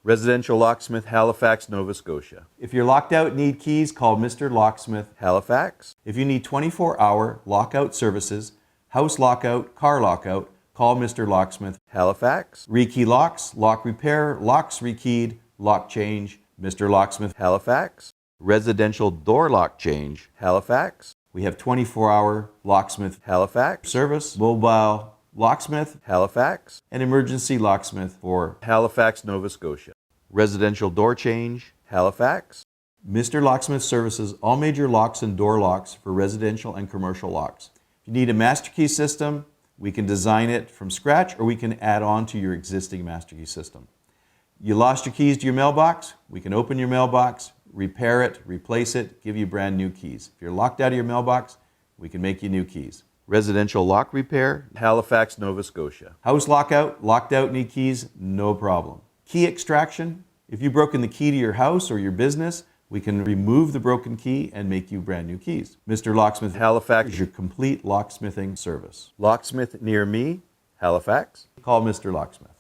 Residential Locksmith Halifax, Nova Scotia. If you're locked out and need keys, call Mr. Locksmith Halifax. If you need 24-hour lockout services, house lockout, car lockout, call Mr. Locksmith Halifax. Rekey Locks, lock repair, locks rekeyed, lock change, Mr. Locksmith Halifax. Residential door lock change, Halifax. We have 24-hour locksmith Halifax. service, mobile locksmith, Halifax. and emergency locksmith for Halifax, Nova Scotia. Residential door change, Halifax. Mr. Locksmith services all major locks and door locks for residential and commercial locks. If you need a master key system, we can design it from scratch, or we can add on to your existing master key system. You lost your keys to your mailbox? We can open your mailbox, repair it, replace it, give you brand new keys. If you're locked out of your mailbox, we can make you new keys. Residential lock repair, Halifax, Nova Scotia. House lockout, locked out, need keys, no problem. Key extraction, if you've broken the key to your house or your business, we can remove the broken key and make you brand new keys. Mr. Locksmith Halifax is your complete locksmithing service. Locksmith near me, Halifax. Call Mr. Locksmith.